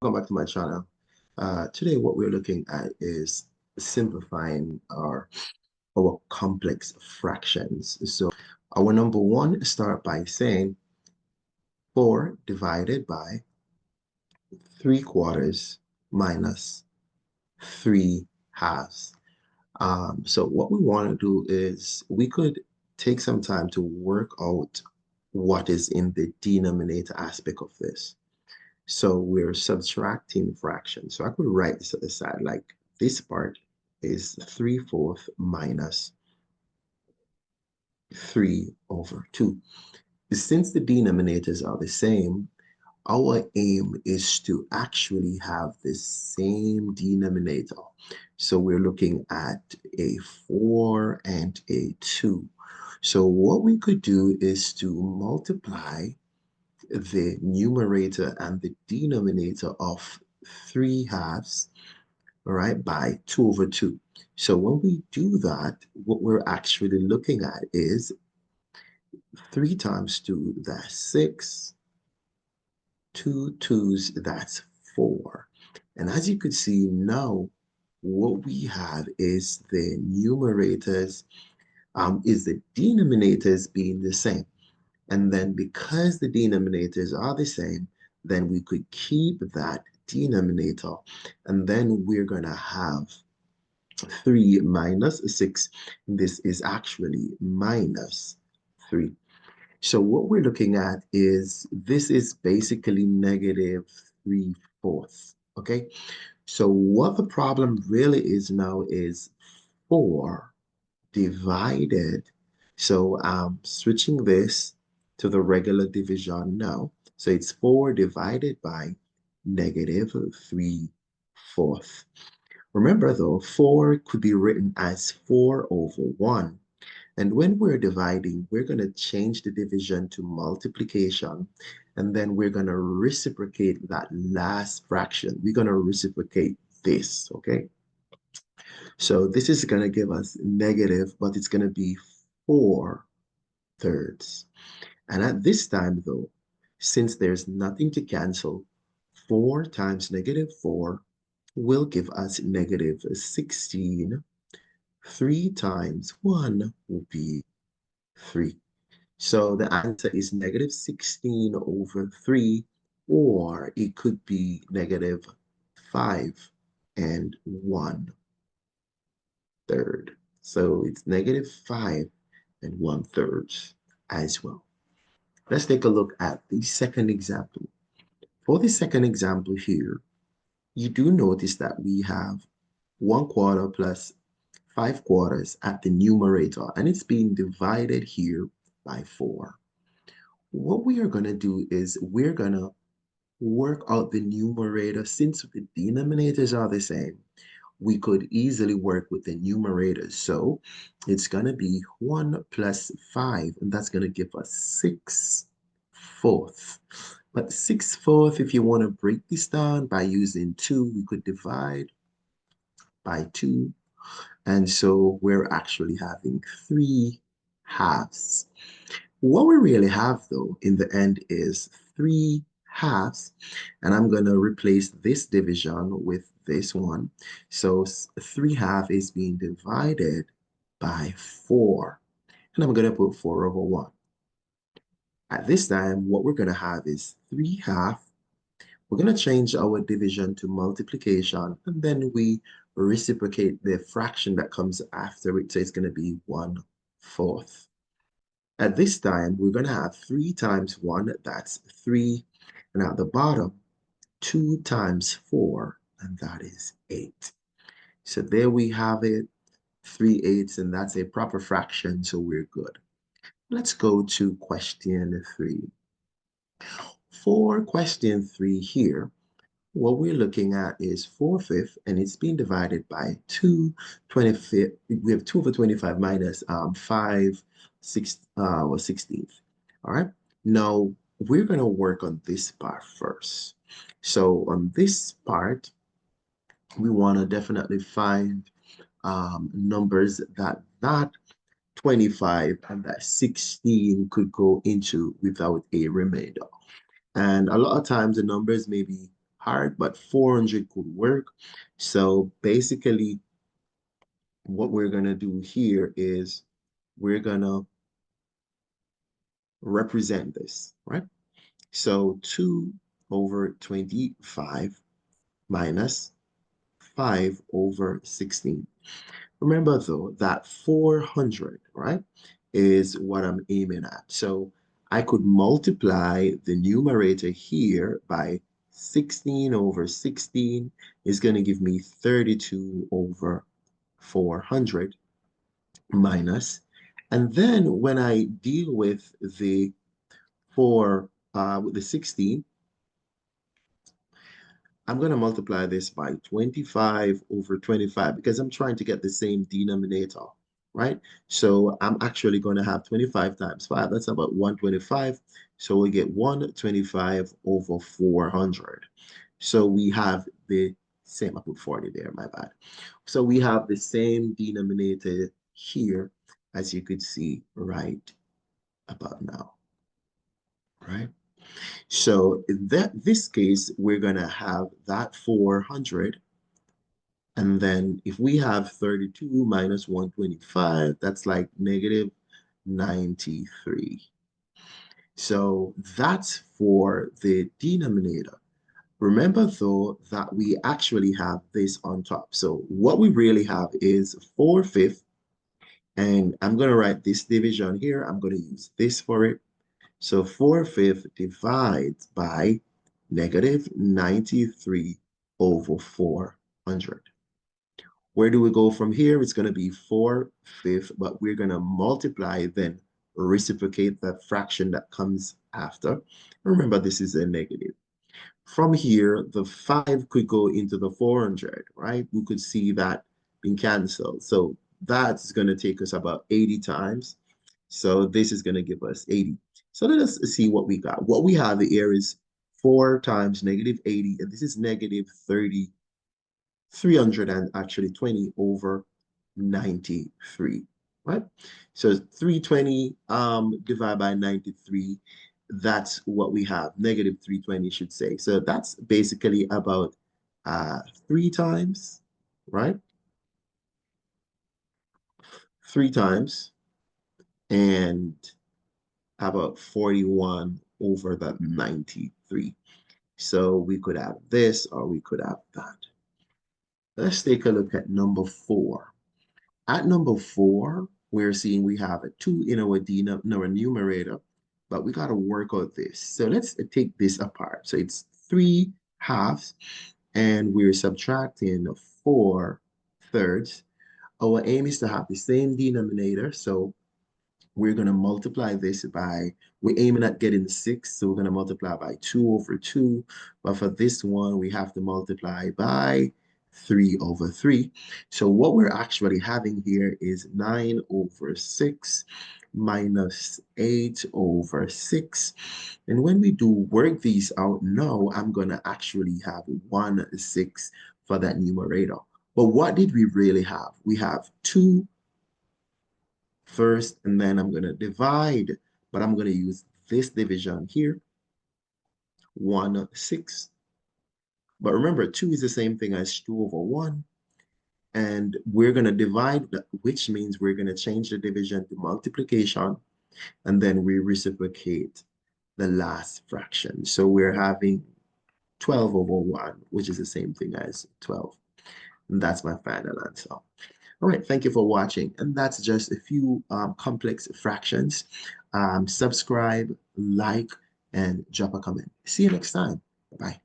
Welcome back to my channel. Today, what we're looking at is simplifying our complex fractions. So, our number one start by saying 4 divided by 3/4 minus 3 halves. So, what we want to do is we could take some time to work out what is in the denominator aspect of this. So we're subtracting fractions. So I could write this aside like this part is 3/4 minus 3/2. Since the denominators are the same, our aim is to actually have the same denominator. So we're looking at a 4 and a 2. So what we could do is to multiply the numerator and the denominator of 3 halves, all right, by 2/2. So when we do that, what we're actually looking at is 3 times 2, that's 6. 2 2's, that's 4. And as you could see now, what we have is the numerators, is the denominators being the same. And then because the denominators are the same, then we could keep that denominator. And then we're going to have 3 minus 6. This is actually minus 3. So what we're looking at is this is basically negative 3/4. Okay. So what the problem really is now is 4 divided. So I'm switching this to the regular division now. So it's 4 divided by negative 3/4. Remember though, 4 could be written as 4/1. And when we're dividing, we're going to change the division to multiplication. And then we're going to reciprocate that last fraction. We're going to reciprocate this, okay? So this is going to give us negative, but it's going to be 4/3. And at this time, though, since there's nothing to cancel, 4 times negative 4 will give us negative 16. 3 times 1 will be 3. So the answer is negative 16/3, or it could be negative 5 1/3. So it's negative 5 1/3 as well. Let's take a look at the second example. For the second example here, you do notice that we have 1/4 plus 5/4 at the numerator, and it's being divided here by 4. What we are going to do is we're going to work out the numerator. Since the denominators are the same, we could easily work with the numerators. So it's going to be 1 plus 5, and that's going to give us 6/4. But 6/4, if you want to break this down by using 2, we could divide by 2. And so we're actually having 3 halves. What we really have, though, in the end is 3 halves. And I'm going to replace this division with this one. So 3 half is being divided by 4. And I'm going to put 4/1. At this time, what we're going to have is 3 half. We're going to change our division to multiplication, and then we reciprocate the fraction that comes after it. So it's going to be 1/4. At this time, we're going to have 3 times 1, that's 3. And at the bottom, 2 times 4, and that is 8. So there we have it, 3/8, and that's a proper fraction, so we're good. Let's go to question 3. For question 3 here, what we're looking at is 4/5, and it's being divided by 2/25. We have 2/25 minus 5/16. All right. Now we're going to work on this part first. So on this part, we want to definitely find numbers that 25 and that 16 could go into without a remainder. And a lot of times the numbers may be hard, but 400 could work. So basically, what we're going to do here is we're going to represent this, right? So 2 over 25 minus 5 over 16. Remember though that 400, right, is what I'm aiming at. So I could multiply the numerator here by 16 over 16 is going to give me 32 over 400 minus. And then when I deal with the with the 16, I'm going to multiply this by 25 over 25 because I'm trying to get the same denominator, right? So I'm actually going to have 25 times 5. That's about 125. So we get 125 over 400. So we have the same, I put 40 there, my bad. So we have the same denominator here, as you could see right about now, right? So in this case, we're going to have that 400. And then if we have 32 minus 125, that's like negative 93. So that's for the denominator. Remember though that we actually have this on top. So what we really have is 4/5. And I'm going to write this division here. I'm going to use this for it. So 4/5 divides by negative 93 over 400. Where do we go from here? It's going to be 4/5, but we're going to multiply, then reciprocate the fraction that comes after. Remember, this is a negative. From here, the 5 could go into the 400, right? We could see that being canceled. So that's going to take us about 80 times. So this is going to give us 80. So let us see what we got. What we have here is 4 times negative 80, and this is negative 30, 300 and actually 20 over 93, right? So 320 divided by 93, that's what we have. Negative 320 should say. So that's basically about 3 times, right? 3 times and about 41 over that 93. So we could have this or we could have that. Let's take a look at number 4. At number 4, we're seeing we have a 2 in our numerator, but we got to work out this. So let's take this apart. So it's 3/2, and we're subtracting 4/3. Our aim is to have the same denominator, so we're going to multiply this by, we're aiming at getting 6, so we're going to multiply by 2 over 2. But for this one, we have to multiply by 3 over 3. So what we're actually having here is 9 over 6 minus 8 over 6. And when we do work these out now, I'm going to actually have 1/6 for that numerator. But what did we really have? We have 2 first, and then I'm going to divide, but I'm going to use this division here, 1/6. But remember, 2 is the same thing as 2 over 1. And we're going to divide, which means we're going to change the division to multiplication, and then we reciprocate the last fraction. So we're having 12 over 1, which is the same thing as 12. And that's my final answer. All right, thank you for watching. And that's just a few complex fractions. Subscribe, like, and drop a comment. See you next time. Bye.